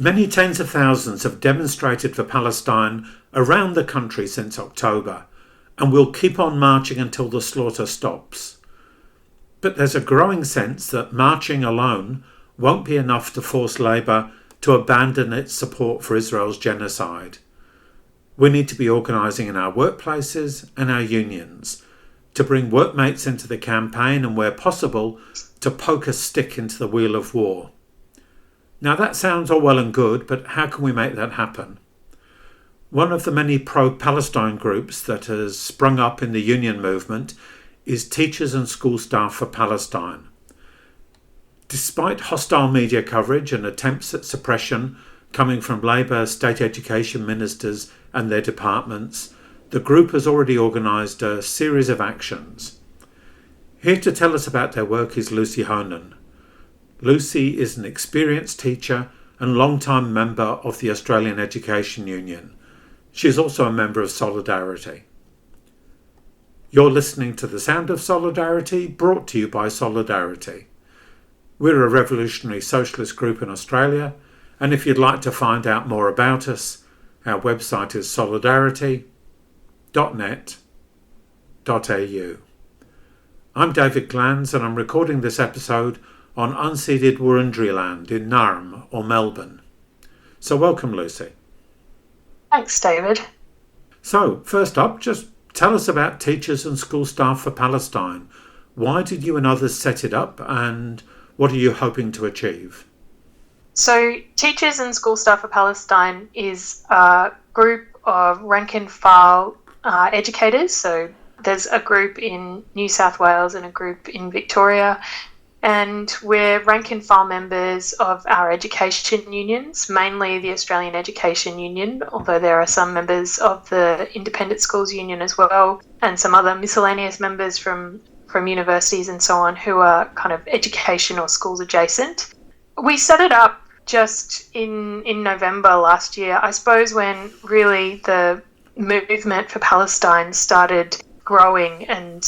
Many tens of thousands have demonstrated for Palestine around the country since October, and will keep on marching until the slaughter stops. But there's a growing sense that marching alone won't be enough to force Labour to abandon its support for Israel's genocide. We need to be organising in our workplaces and our unions to bring workmates into the campaign and, where possible, to poke a stick into the wheel of war. Now that sounds all well and good, but how can we make that happen? One of the many pro-Palestine groups that has sprung up in the union movement is Teachers and School Staff for Palestine. Despite hostile media coverage and attempts at suppression coming from Labour state education ministers and their departments, the group has already organised a series of actions. Here to tell us about their work is Lucy Honan. Lucy is an experienced teacher and long-time member of the Australian Education Union. She is also a member of Solidarity. You're listening to The Sound of Solidarity, brought to you by Solidarity. We're a revolutionary socialist group in Australia, and if you'd like to find out more about us, our website is solidarity.net.au. I'm David Glanz, and I'm recording this episode on unceded Wurundjeri land in Naarm or Melbourne. So welcome, Lucy. Thanks, David. So, first up, just tell us about Teachers and School Staff for Palestine. Why did you and others set it up, and what are you hoping to achieve? So, Teachers and School Staff for Palestine is a group of rank and file educators. So, there's a group in New South Wales and a group in Victoria, and we're rank and file members of our education unions, mainly the Australian Education Union, although there are some members of the Independent Schools Union as well, and some other miscellaneous members from universities and so on who are kind of education or schools adjacent. We set it up just in November last year, I suppose, when really the movement for Palestine started growing and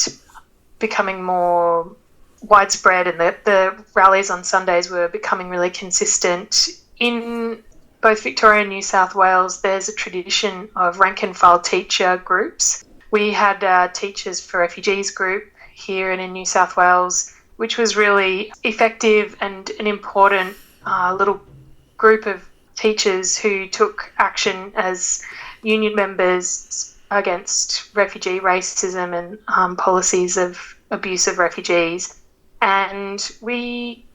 becoming more widespread, and the rallies on Sundays were becoming really consistent. In both Victoria and New South Wales, there's a tradition of rank and file teacher groups. We had a Teachers for Refugees group here and in New South Wales, which was really effective and an important little group of teachers who took action as union members against refugee racism and policies of abuse of refugees. And we,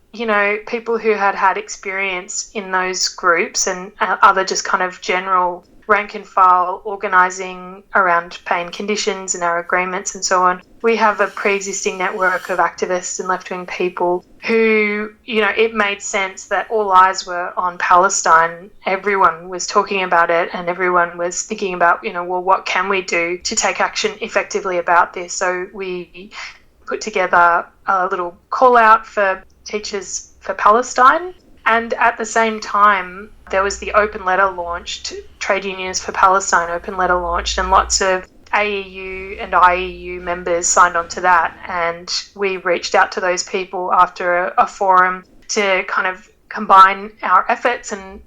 people who had experience in those groups and other just kind of general rank and file organising around pay and conditions and our agreements and so on. We have a pre-existing network of activists and left-wing people who, it made sense that all eyes were on Palestine. Everyone was talking about it and everyone was thinking about, what can we do to take action effectively about this? So we put together a little call out for Teachers for Palestine. And at the same time, there was the open letter launched, Trade Unions for Palestine open letter launched, and lots of AEU and IEU members signed on to that. And we reached out to those people after a forum to kind of combine our efforts, and,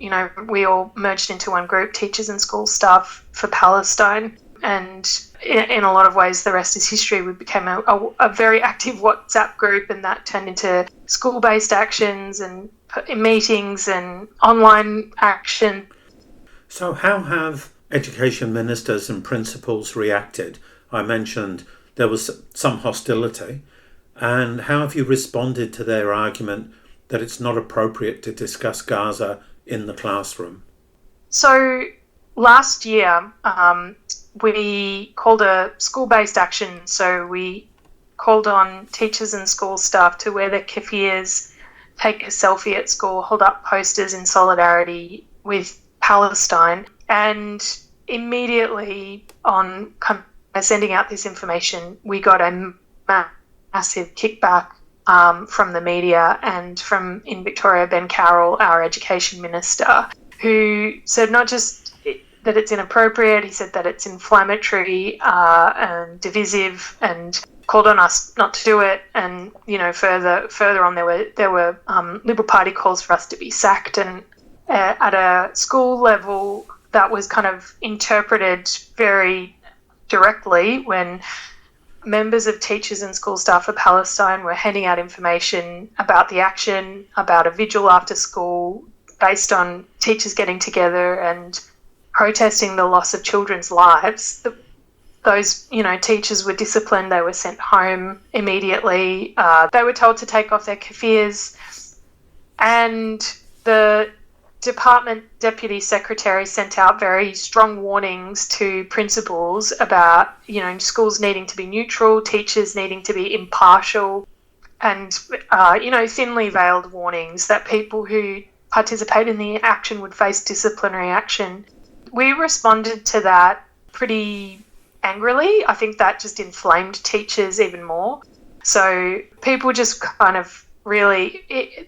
we all merged into one group, Teachers and School Staff for Palestine. And in a lot of ways, the rest is history. We became a very active WhatsApp group, and that turned into school-based actions and meetings and online action. So how have education ministers and principals reacted? I mentioned there was some hostility. And how have you responded to their argument that it's not appropriate to discuss Gaza in the classroom? So last year, we called a school-based action. So we called on teachers and school staff to wear their keffiyehs, take a selfie at school, hold up posters in solidarity with Palestine. And immediately on kind of sending out this information, we got a massive kickback from the media and from, in Victoria, Ben Carroll, our education minister, who said not just that it's inappropriate, he said that it's inflammatory and divisive, and called on us not to do it. And further on, there were Liberal Party calls for us to be sacked, and at a school level, that was kind of interpreted very directly when members of Teachers and School Staff for Palestine were handing out information about the action, about a vigil after school, based on teachers getting together and protesting the loss of children's lives. Those, teachers were disciplined. They were sent home immediately. They were told to take off their keffiyehs. And the department deputy secretary sent out very strong warnings to principals about, schools needing to be neutral, teachers needing to be impartial, and, thinly veiled warnings that people who participate in the action would face disciplinary action. We responded to that pretty angrily. I think that just inflamed teachers even more. So people just kind of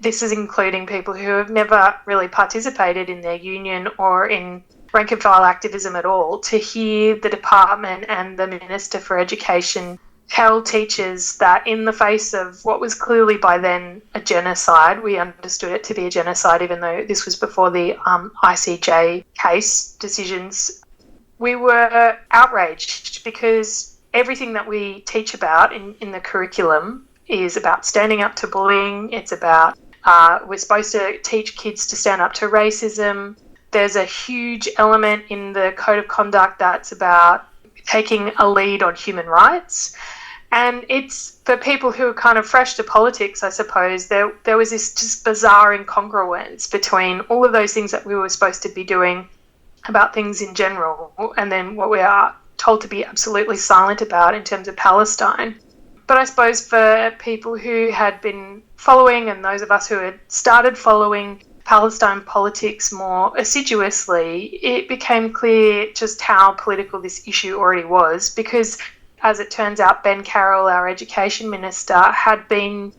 this is including people who have never really participated in their union or in rank and file activism at all, to hear the department and the Minister for Education tell teachers that in the face of what was clearly by then a genocide, we understood it to be a genocide even though this was before the ICJ case decisions, we were outraged because everything that we teach about in the curriculum is about standing up to bullying. It's about, we're supposed to teach kids to stand up to racism. There's a huge element in the code of conduct that's about taking a lead on human rights. And it's for people who are kind of fresh to politics, I suppose, there was this just bizarre incongruence between all of those things that we were supposed to be doing about things in general and then what we are told to be absolutely silent about in terms of Palestine. But I suppose for people who had been following, and those of us who had started following Palestine politics more assiduously, it became clear just how political this issue already was, because as it turns out, Ben Carroll, our education minister, had been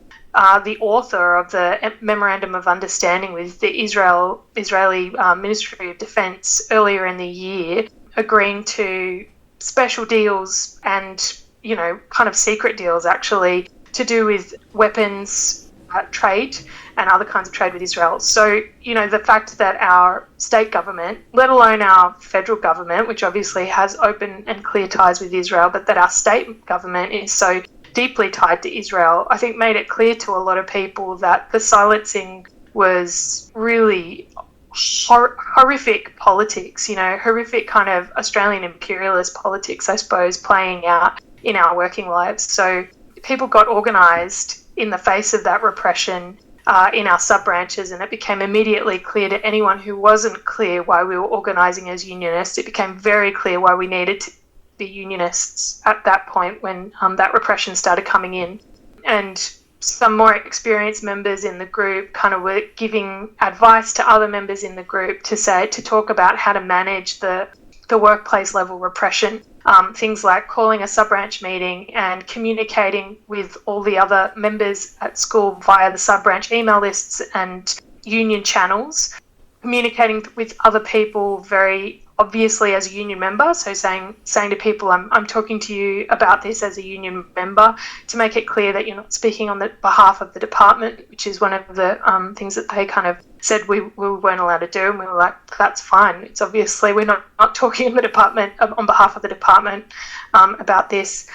the author of the Memorandum of Understanding with the Israeli Ministry of Defence earlier in the year, agreeing to special deals and kind of secret deals actually, to do with weapons trade and other kinds of trade with Israel. So, the fact that our state government, let alone our federal government, which obviously has open and clear ties with Israel, but that our state government is so deeply tied to Israel, I think made it clear to a lot of people that the silencing was really horrific politics, horrific kind of Australian imperialist politics, I suppose, playing out in our working lives. So people got organised in the face of that repression in our sub-branches, and it became immediately clear to anyone who wasn't clear why we were organising as unionists. It became very clear why we needed to be unionists at that point when that repression started coming in. And some more experienced members in the group kind of were giving advice to other members in the group to talk about how to manage the workplace level repression. Things like calling a sub-branch meeting and communicating with all the other members at school via the sub-branch email lists and union channels, communicating with other people very obviously as a union member, so saying to people, I'm talking to you about this as a union member, to make it clear that you're not speaking on the behalf of the department, which is one of the things that they kind of said we weren't allowed to do, and we were like, that's fine. It's obviously we're not talking on the department on behalf of the department about this.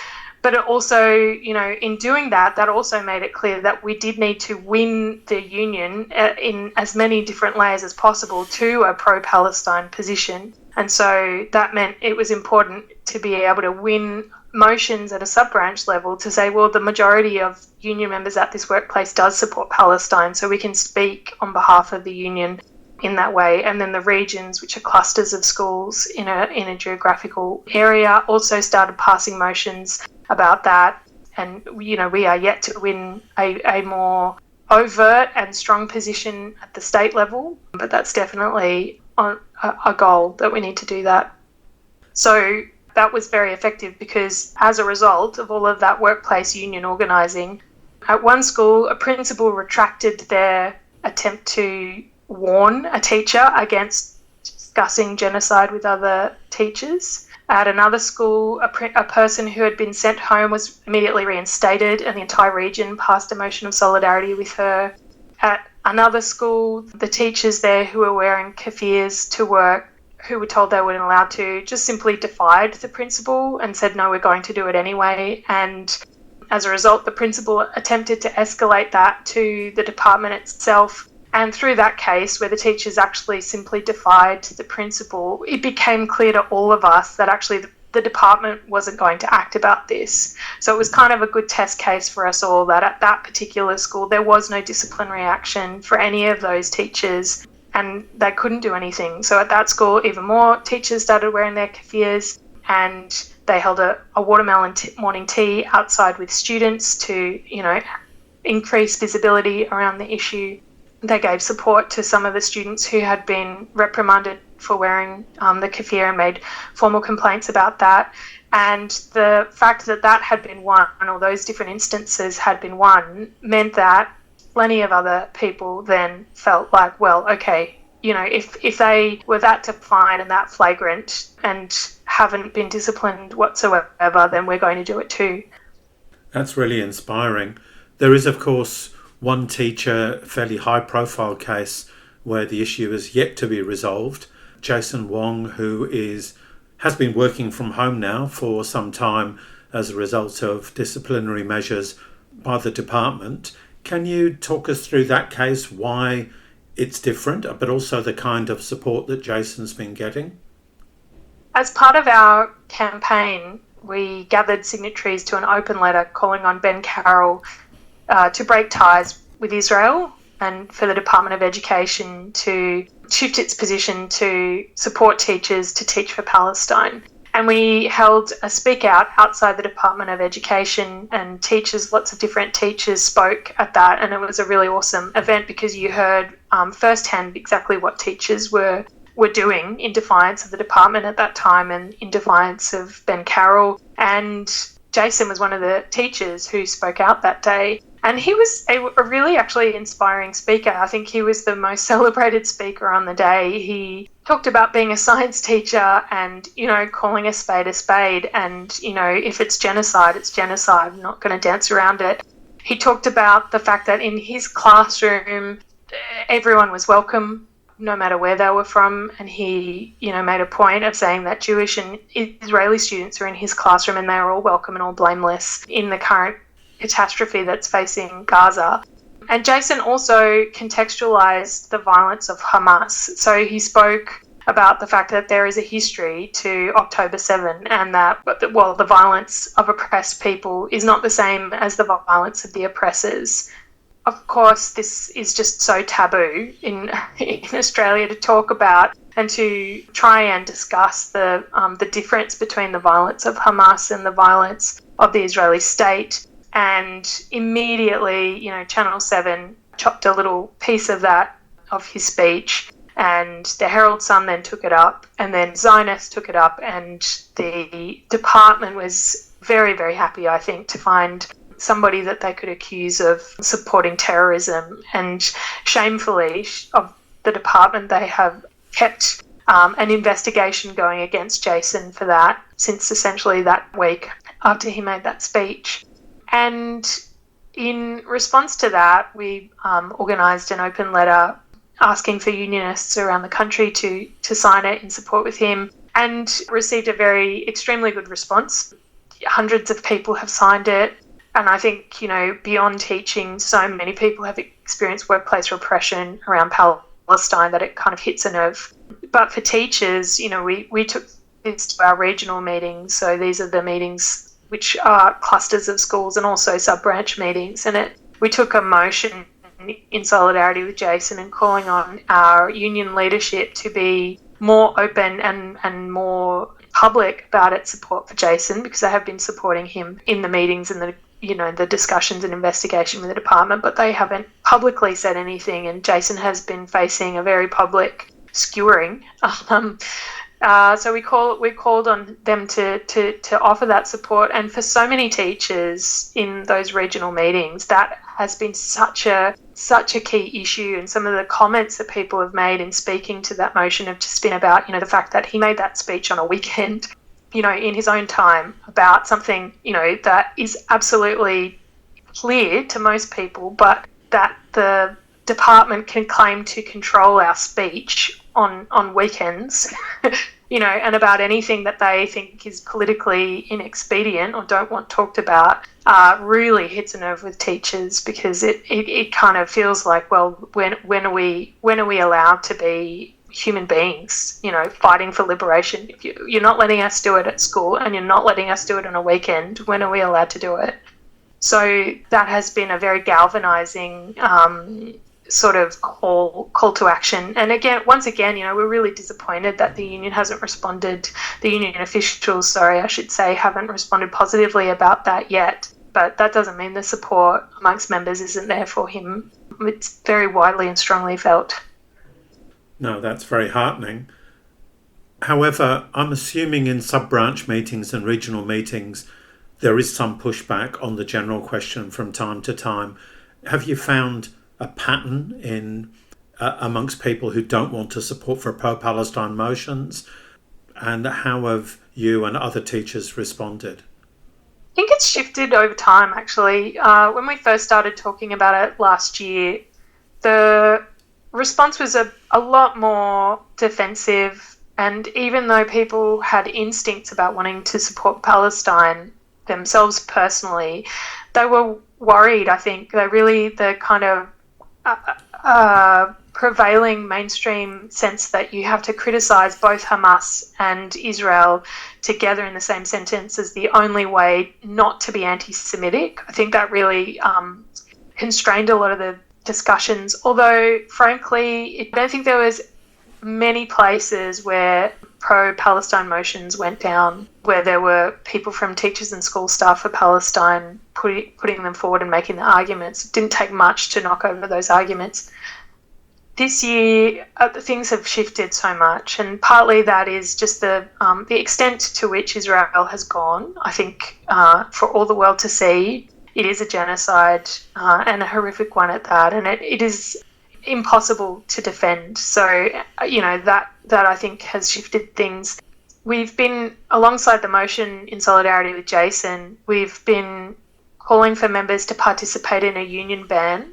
But it also, in doing that also made it clear that we did need to win the union in as many different layers as possible to a pro-Palestine position. And so that meant it was important to be able to win motions at a sub-branch level to say, well, the majority of union members at this workplace does support Palestine, so we can speak on behalf of the union in that way. And then the regions, which are clusters of schools in a geographical area, also started passing motions about that. And, we are yet to win a more overt and strong position at the state level, but that's definitely a goal that we need to do that. So that was very effective because as a result of all of that workplace union organising, at one school, a principal retracted their attempt to warn a teacher against discussing genocide with other teachers. At another school, a person who had been sent home was immediately reinstated, and the entire region passed a motion of solidarity with her. At Another school, the teachers there who were wearing kafirs to work, who were told they weren't allowed to, just simply defied the principal and said, no, we're going to do it anyway. And as a result, the principal attempted to escalate that to the department itself. And through that case, where the teachers actually simply defied the principal, it became clear to all of us that actually the department wasn't going to act about this. So it was kind of a good test case for us all that at that particular school, there was no disciplinary action for any of those teachers, and they couldn't do anything. So at that school, even more teachers started wearing their kafirs, and they held a watermelon morning tea outside with students to, increase visibility around the issue. They gave support to some of the students who had been reprimanded for wearing the kafir and made formal complaints about that. And the fact that that had been won, or those different instances had been won, meant that plenty of other people then felt like, well, okay, if they were that defiant and that flagrant and haven't been disciplined whatsoever, then we're going to do it too. That's really inspiring. There is, of course, one teacher, a fairly high-profile case where the issue is yet to be resolved. Jason Wong, who has been working from home now for some time as a result of disciplinary measures by the department. Can you talk us through that case, why it's different, but also the kind of support that Jason's been getting? As part of our campaign, we gathered signatories to an open letter calling on Ben Carroll to break ties with Israel and for the Department of Education to shift its position to support teachers to teach for Palestine. And we held a speak out outside the Department of Education, and lots of different teachers spoke at that. And it was a really awesome event because you heard firsthand exactly what teachers were doing in defiance of the department at that time and in defiance of Ben Carroll. And Jason was one of the teachers who spoke out that day. And he was a really actually inspiring speaker. I think he was the most celebrated speaker on the day. He talked about being a science teacher and, calling a spade. And, if it's genocide, it's genocide. I'm not going to dance around it. He talked about the fact that in his classroom, everyone was welcome, no matter where they were from. And he, made a point of saying that Jewish and Israeli students are in his classroom and they're all welcome and all blameless in the current catastrophe that's facing Gaza. And Jason also contextualized the violence of Hamas. So he spoke about the fact that there is a history to October 7 and that, the violence of oppressed people is not the same as the violence of the oppressors. Of course, this is just so taboo in Australia to talk about and to try and discuss the difference between the violence of Hamas and the violence of the Israeli state. And immediately, Channel 7 chopped a little piece of that, of his speech, and the Herald Sun then took it up, and then Zionist took it up, and the department was very, very happy, I think, to find somebody that they could accuse of supporting terrorism. And shamefully, of the department, they have kept an investigation going against Jason for that since essentially that week after he made that speech. And in response to that, we organised an open letter asking for unionists around the country to sign it in support with him, and received a extremely good response. Hundreds of people have signed it. And I think, beyond teaching, so many people have experienced workplace repression around Palestine that it kind of hits a nerve. But for teachers, we took this to our regional meetings. So these are the meetings which are clusters of schools and also sub-branch meetings. And we took a motion in solidarity with Jason and calling on our union leadership to be more open and more public about its support for Jason, because they have been supporting him in the meetings and the discussions and investigation with the department, but they haven't publicly said anything. And Jason has been facing a very public skewering. So we called on them to offer that support. And for so many teachers in those regional meetings, that has been such a key issue. And some of the comments that people have made in speaking to that motion have just been about, the fact that he made that speech on a weekend, in his own time about something, that is absolutely clear to most people, but that the department can claim to control our speech on weekends, and about anything that they think is politically inexpedient or don't want talked about, really hits a nerve with teachers, because it kind of feels like, well, when are we allowed to be human beings, fighting for liberation? If you're not letting us do it at school and you're not letting us do it on a weekend, when are we allowed to do it? So that has been a very galvanizing sort of call to action. And once again, we're really disappointed that the union hasn't responded. The union officials, I should say, haven't responded positively about that yet. But that doesn't mean the support amongst members isn't there for him. It's very widely and strongly felt. No, that's very heartening. However, I'm assuming in sub-branch meetings and regional meetings, there is some pushback on the general question from time to time. Have you found a pattern in amongst people who don't want to support for pro-Palestine motions? And how have you and other teachers responded? I think it's shifted over time, actually. When we first started talking about it last year, the response was a lot more defensive. And even though people had instincts about wanting to support Palestine themselves personally, they were worried, I think. The kind of prevailing mainstream sense that you have to criticise both Hamas and Israel together in the same sentence is the only way not to be anti-Semitic. I think that really constrained a lot of the discussions, although frankly I don't think there was many places where pro-Palestine motions went down where there were people from teachers and school staff for Palestine putting them forward and making the arguments. It didn't take much to knock over those arguments. This year, things have shifted so much, and partly that is just the extent to which Israel has gone. I think for all the world to see, it is a genocide and a horrific one at that, and it is impossible to defend. So, that I think has shifted things. We've been, alongside the motion in solidarity with Jason, we've been calling for members to participate in a union ban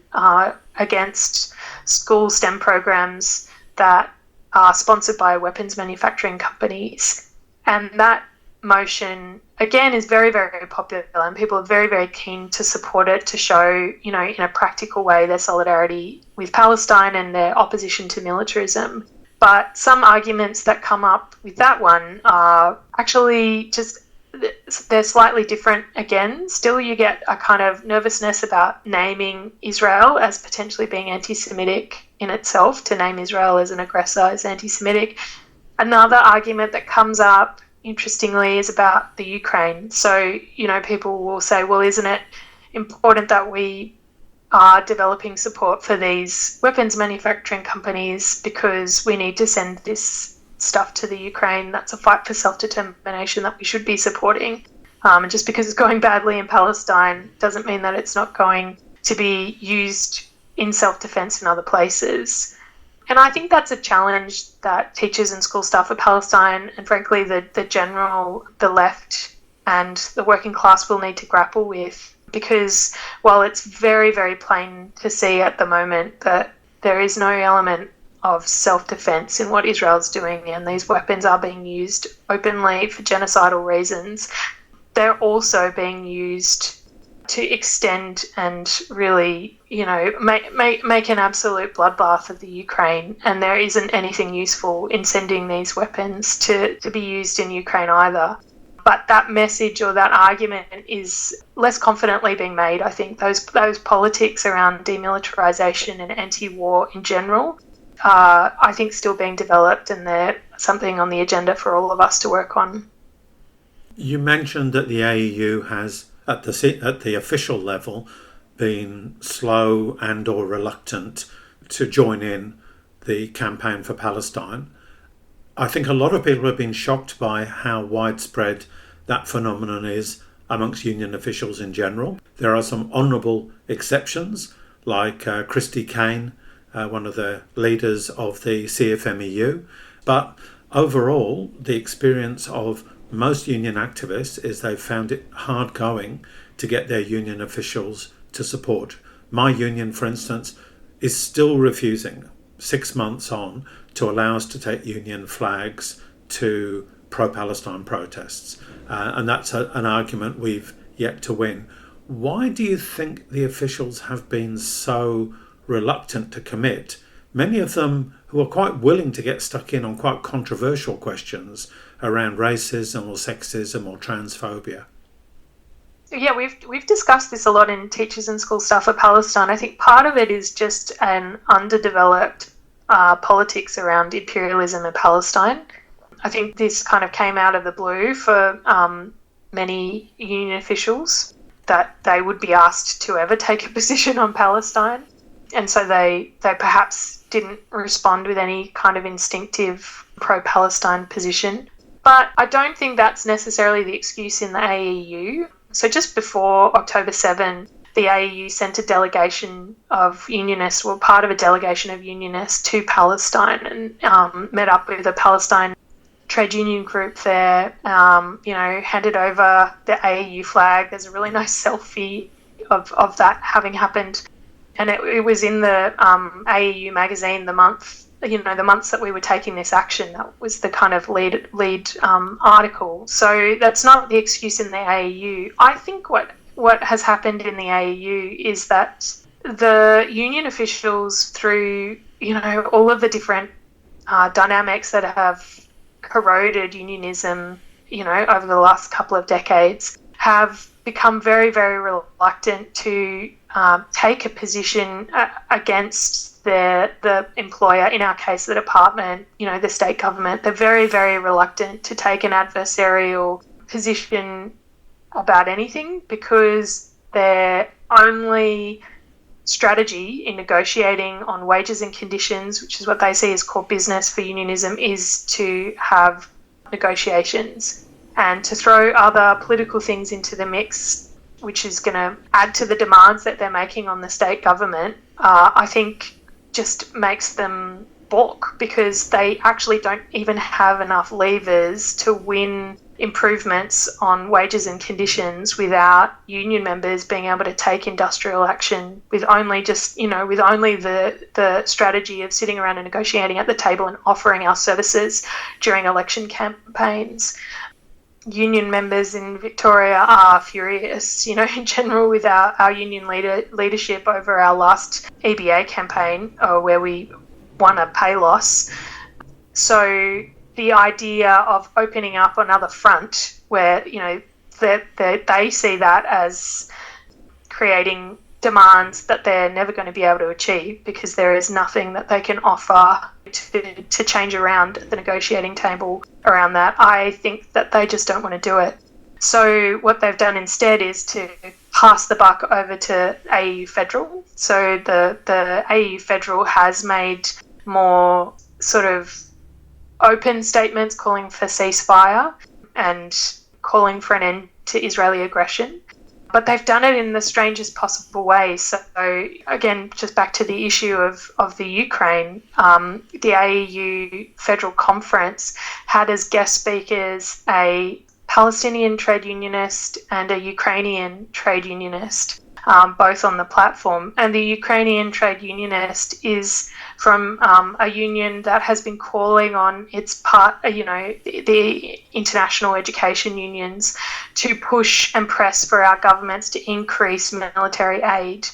against school STEM programs that are sponsored by weapons manufacturing companies. And that motion, again, is very, very popular, and people are very, very keen to support it, to show, in a practical way, their solidarity with Palestine and their opposition to militarism. But some arguments that come up with that one are actually they're slightly different again. Still, you get a kind of nervousness about naming Israel as potentially being anti-Semitic in itself. To name Israel as an aggressor is anti-Semitic. Another argument that comes up, interestingly, is about the Ukraine. So, people will say, well, isn't it important that we are developing support for these weapons manufacturing companies because we need to send this stuff to the Ukraine? That's a fight for self-determination that we should be supporting. And just because it's going badly in Palestine doesn't mean that it's not going to be used in self-defense in other places. And I think that's a challenge that teachers and school staff of Palestine, and frankly the left and the working class will need to grapple with, because while it's very, very plain to see at the moment that there is no element of self-defense in what Israel's doing, and these weapons are being used openly for genocidal reasons, they're also being used to extend and really, make an absolute bloodbath of the Ukraine. And there isn't anything useful in sending these weapons to be used in Ukraine either. But that message or that argument is less confidently being made. I think those politics around demilitarization and anti-war in general are, I think, still being developed, and they're something on the agenda for all of us to work on. You mentioned that the AEU has, at the official level, been slow and or reluctant to join in the campaign for Palestine. I think a lot of people have been shocked by how widespread that phenomenon is amongst union officials in general. There are some honourable exceptions, like Christy Kane, one of the leaders of the CFMEU. But overall, the experience of most union activists is they've found it hard going to get their union officials to support. My union, for instance, is still refusing, 6 months on, to allow us to take union flags to pro-Palestine protests. And that's an argument we've yet to win. Why do you think the officials have been so reluctant to commit? Many of them who are quite willing to get stuck in on quite controversial questions around racism or sexism or transphobia. Yeah, we've discussed this a lot in Teachers and School Staff for Palestine. I think part of it is just an underdeveloped politics around imperialism in Palestine. I think this kind of came out of the blue for many union officials, that they would be asked to ever take a position on Palestine. And so they perhaps didn't respond with any kind of instinctive pro-Palestine position. But I don't think that's necessarily the excuse in the AEU. So just before October 7, the AEU sent a delegation of unionists, well, part of a delegation of unionists to Palestine, and met up with a Palestine trade union group there, handed over the AEU flag. There's a really nice selfie of that having happened. And it was in the AEU magazine the months that we were taking this action. That was the kind of lead article. So that's not the excuse in the AEU. I think what has happened in the AEU is that the union officials, through all of the different dynamics that have corroded unionism, over the last couple of decades, have become very, very reluctant to take a position against the employer, in our case the department, the state government. They're very, very reluctant to take an adversarial position about anything, because their only strategy in negotiating on wages and conditions, which is what they see as core business for unionism, is to have negotiations and to throw other political things into the mix, which is going to add to the demands that they're making on the state government. I think just makes them balk, because they actually don't even have enough levers to win improvements on wages and conditions without union members being able to take industrial action, with only the strategy of sitting around and negotiating at the table and offering our services during election campaigns. Union members in Victoria are furious, in general, with our union leadership over our last EBA campaign, where we won a pay loss. So the idea of opening up another front where, they see that as creating demands that they're never going to be able to achieve, because there is nothing that they can offer to change around the negotiating table around that. I think that they just don't want to do it. So what they've done instead is to pass the buck over to AEU Federal. So the AEU Federal has made more sort of open statements calling for ceasefire and calling for an end to Israeli aggression. But they've done it in the strangest possible way. So again, just back to the issue of the Ukraine, the AEU Federal Conference had as guest speakers a Palestinian trade unionist and a Ukrainian trade unionist, both on the platform. And the Ukrainian trade unionist is from a union that has been calling on its the international education unions to push and press for our governments to increase military aid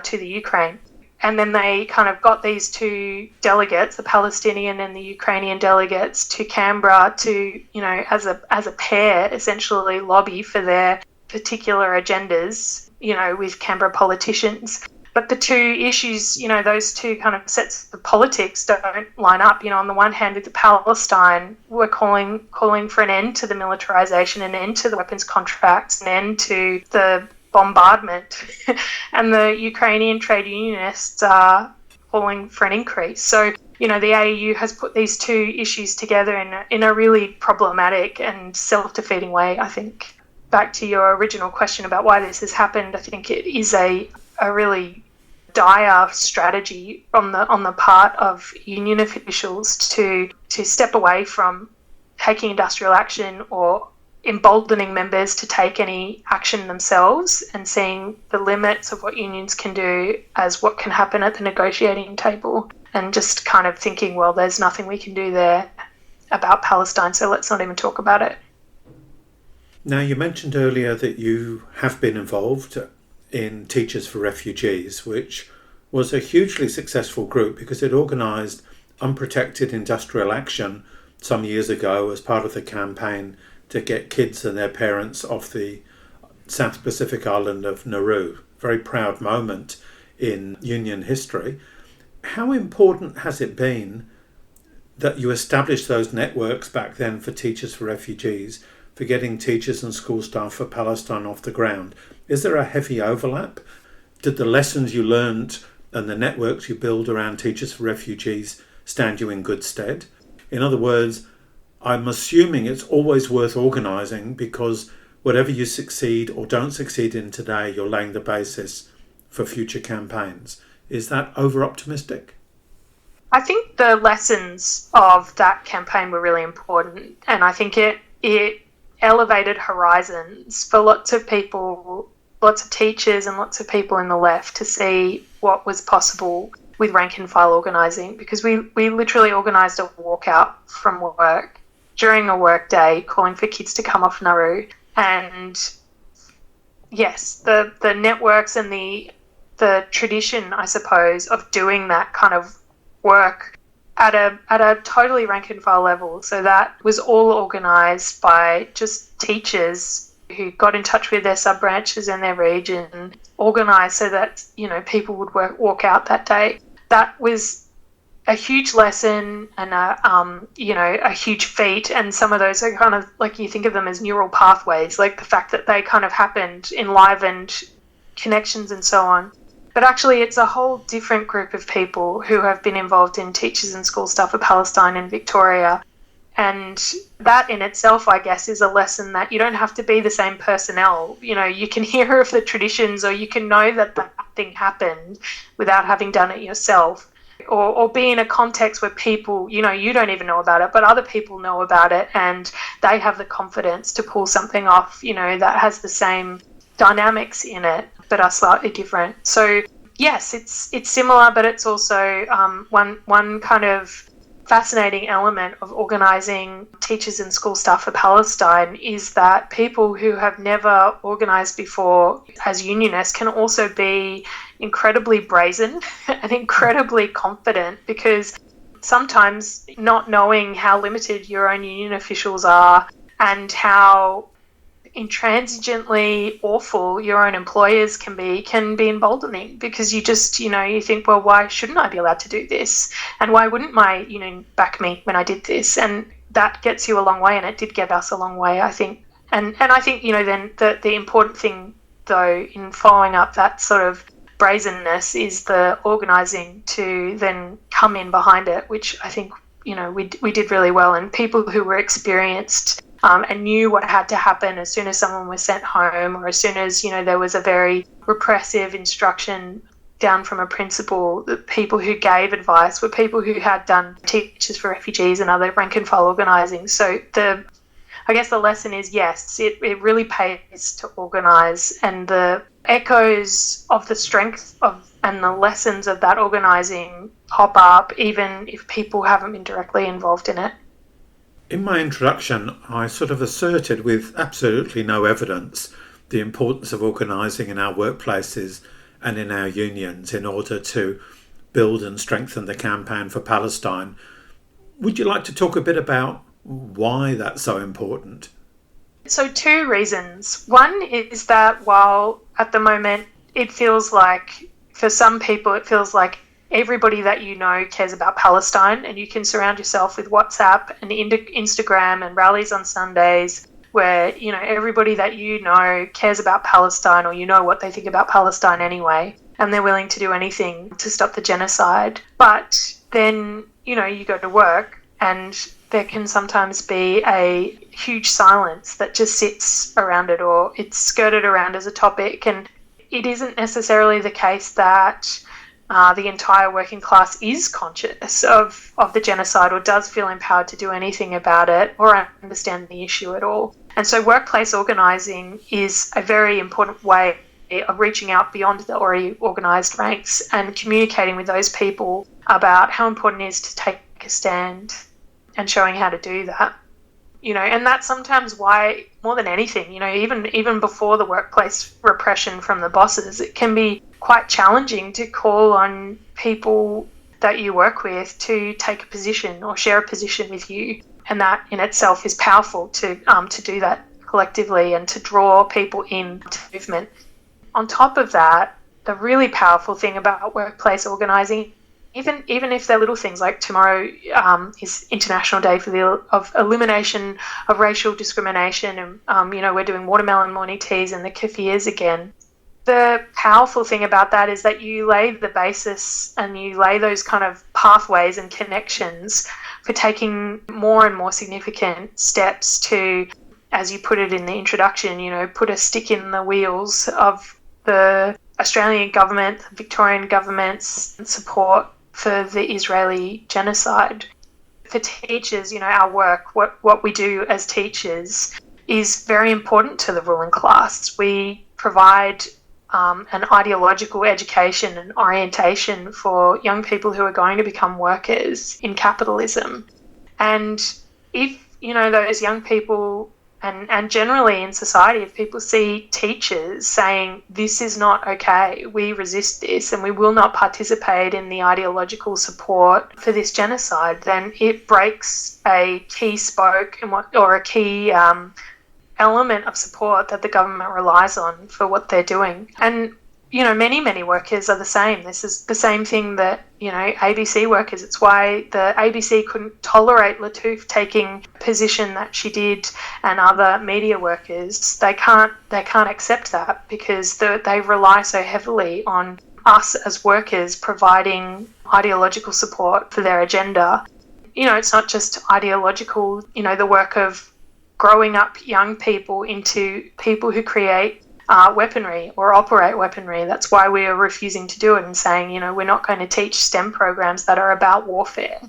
to the Ukraine. And then they kind of got these two delegates, the Palestinian and the Ukrainian delegates, to Canberra to, as a pair, essentially lobby for their particular agendas, with Canberra politicians. But the two issues, those two kind of sets of politics don't line up. On the one hand, with the Palestine, we're calling for an end to the militarisation, an end to the weapons contracts, an end to the bombardment. And the Ukrainian trade unionists are calling for an increase. So, the AEU has put these two issues together in a really problematic and self-defeating way, I think. Back to your original question about why this has happened, I think it is a really dire strategy on the part of union officials to step away from taking industrial action or emboldening members to take any action themselves and seeing the limits of what unions can do as what can happen at the negotiating table, and just kind of thinking, well, there's nothing we can do there about Palestine, so let's not even talk about it. Now, you mentioned earlier that you have been involved in Teachers for Refugees, which was a hugely successful group because it organised unprotected industrial action some years ago as part of the campaign to get kids and their parents off the South Pacific island of Nauru. Very proud moment in union history. How important has it been that you established those networks back then for Teachers for Refugees, for getting teachers and school staff for Palestine off the ground? Is there a heavy overlap? Did the lessons you learned and the networks you build around Teachers for Refugees stand you in good stead? In other words, I'm assuming it's always worth organising because whatever you succeed or don't succeed in today, you're laying the basis for future campaigns. Is that over-optimistic? I think the lessons of that campaign were really important, and I think it elevated horizons for lots of people, lots of teachers and lots of people in the left to see what was possible with rank and file organising, because we literally organised a walkout from work during a work day, calling for kids to come off Nauru. And yes, the networks and the tradition, I suppose, of doing that kind of work at a totally rank and file level. So that was all organised by just teachers who got in touch with their sub-branches in their region, organised so that, people would walk out that day. That was a huge lesson and a huge feat, and some of those are kind of like, you think of them as neural pathways, like the fact that they kind of happened, enlivened connections and so on. But actually it's a whole different group of people who have been involved in Teachers and School Staff for Palestine in Victoria, and that in itself, I guess, is a lesson that you don't have to be the same personnel. You can hear of the traditions, or you can know that that thing happened without having done it yourself. Or be in a context where people, you don't even know about it, but other people know about it and they have the confidence to pull something off, that has the same dynamics in it, but are slightly different. So yes, it's similar, but it's also one kind of fascinating element of organising Teachers and School Staff for Palestine is that people who have never organised before as unionists can also be incredibly brazen and incredibly confident, because sometimes not knowing how limited your own union officials are and how intransigently awful your own employers can be emboldening, because you just, you think, well, why shouldn't I be allowed to do this? And why wouldn't my union back me when I did this? And that gets you a long way, and it did get us a long way, I think. And I think, then the important thing, though, in following up that sort of brazenness is the organising to then come in behind it, which I think, we did really well. And people who were experienced and knew what had to happen as soon as someone was sent home, or as soon as, there was a very repressive instruction down from a principal, the people who gave advice were people who had done Teachers for Refugees and other rank and file organising. So I guess the lesson is, yes, it really pays to organise, and the echoes of the strength of and the lessons of that organising pop up even if people haven't been directly involved in it. In my introduction, I sort of asserted with absolutely no evidence the importance of organising in our workplaces and in our unions in order to build and strengthen the campaign for Palestine. Would you like to talk a bit about why that's so important? So 2 reasons. One is that while at the moment it feels like, for some people, it feels like everybody that you know cares about Palestine, and you can surround yourself with WhatsApp and Instagram and rallies on Sundays where, everybody that you know cares about Palestine, or what they think about Palestine anyway, and they're willing to do anything to stop the genocide. But then, you go to work and there can sometimes be a huge silence that just sits around it, or it's skirted around as a topic. And it isn't necessarily the case that the entire working class is conscious of the genocide or does feel empowered to do anything about it or understand the issue at all. And so workplace organising is a very important way of reaching out beyond the already organised ranks and communicating with those people about how important it is to take a stand and showing how to do that. And that's sometimes why, more than anything, even before the workplace repression from the bosses, it can be quite challenging to call on people that you work with to take a position or share a position with you. And that in itself is powerful to do that collectively and to draw people into movement. On top of that, the really powerful thing about workplace organising, even if they're little things like tomorrow is International Day of Elimination of Racial Discrimination, and we're doing watermelon morning teas and the kafirs again. The powerful thing about that is that you lay the basis and you lay those kind of pathways and connections for taking more and more significant steps to, as you put it in the introduction, put a stick in the wheels of the Australian government, the Victorian government's support for the Israeli genocide. For teachers, our work, what we do as teachers is very important to the ruling class. We provide an ideological education and orientation for young people who are going to become workers in capitalism. And if, those young people and generally in society, if people see teachers saying, this is not okay, we resist this and we will not participate in the ideological support for this genocide, then it breaks a key spoke or a key element of support that the government relies on for what they're doing. And many workers are the same. This is the same thing that, ABC workers, it's why the ABC couldn't tolerate Lattouf taking a position that she did and other media workers. They can't accept that because they rely so heavily on us as workers providing ideological support for their agenda. It's not just ideological, the work of growing up young people into people who create weaponry or operate weaponry. That's why we are refusing to do it and saying, we're not going to teach STEM programs that are about warfare.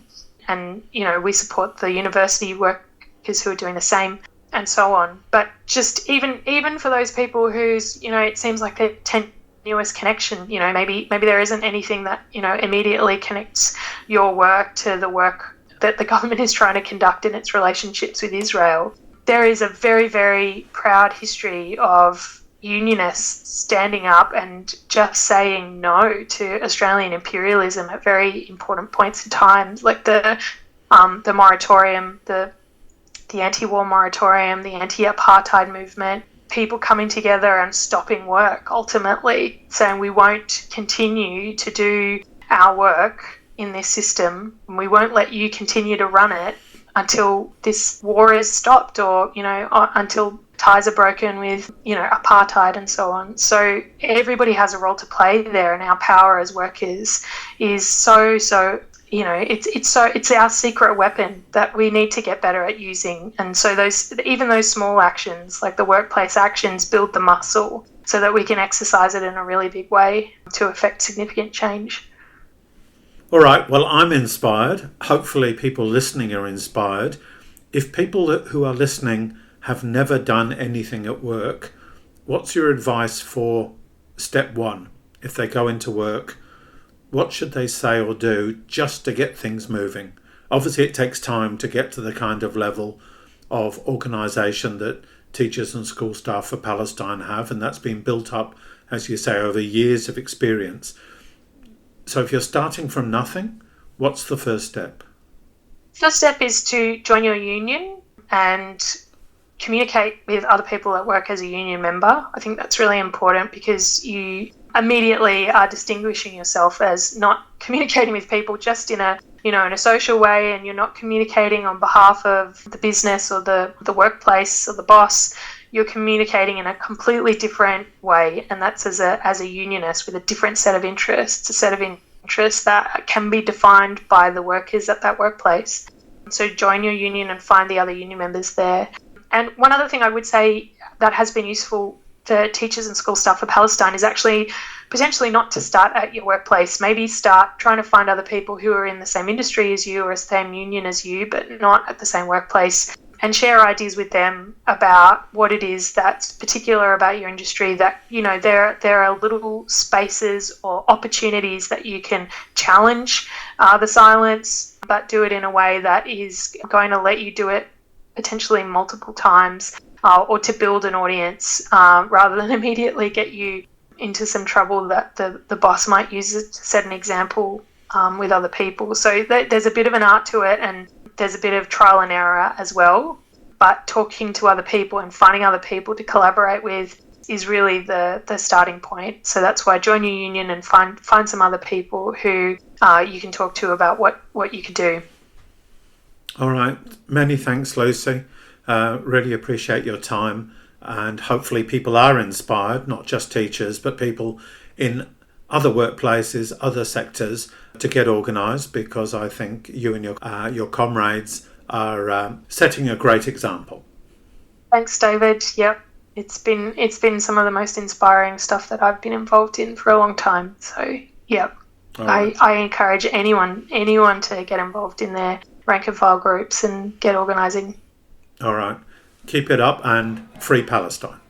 And, we support the university workers who are doing the same and so on. But just even for those people whose, it seems like they're tenuous connection, maybe there isn't anything that, immediately connects your work to the work that the government is trying to conduct in its relationships with Israel. There is a very, very proud history of unionists standing up and just saying no to Australian imperialism at very important points in time, like the moratorium, the anti-war moratorium, the anti-apartheid movement, people coming together and stopping work, ultimately saying we won't continue to do our work in this system and we won't let you continue to run it until this war is stopped or, until ties are broken with, apartheid and so on. So everybody has a role to play there, and our power as workers is so it's our secret weapon that we need to get better at using. And so even those small actions, like the workplace actions, build the muscle so that we can exercise it in a really big way to affect significant change. All right, well, I'm inspired. Hopefully people listening are inspired. If people who are listening have never done anything at work, what's your advice for step one? If they go into work, what should they say or do just to get things moving? Obviously, it takes time to get to the kind of level of organisation that teachers and school staff for Palestine have, and that's been built up, as you say, over years of experience. So if you're starting from nothing, what's the first step? First step is to join your union and communicate with other people at work as a union member. I think that's really important because you immediately are distinguishing yourself as not communicating with people just in a social way, and you're not communicating on behalf of the business or the workplace or the boss. You're communicating in a completely different way, and that's as a unionist with a different set of interests, a set of interests that can be defined by the workers at that workplace. So join your union and find the other union members there. And one other thing I would say that has been useful for teachers and school staff for Palestine is actually potentially not to start at your workplace. Maybe start trying to find other people who are in the same industry as you or the same union as you, but not at the same workplace, and share ideas with them about what it is that's particular about your industry, that, you know, there are little spaces or opportunities that you can challenge the silence, but do it in a way that is going to let you do it potentially multiple times, or to build an audience, rather than immediately get you into some trouble that the boss might use it to set an example with other people. So there's a bit of an art to it, and there's a bit of trial and error as well. But talking to other people and finding other people to collaborate with is really the starting point. So that's why join your union and find some other people who you can talk to about what you could do. All right. Many thanks, Lucy. Really appreciate your time, and hopefully people are inspired, not just teachers, but people in other workplaces, other sectors, to get organised, because I think you and your comrades are setting a great example. Thanks, David. Yep, it's been some of the most inspiring stuff that I've been involved in for a long time. So, yep, right. I encourage anyone to get involved in their rank and file groups and get organising. All right, keep it up, and free Palestine.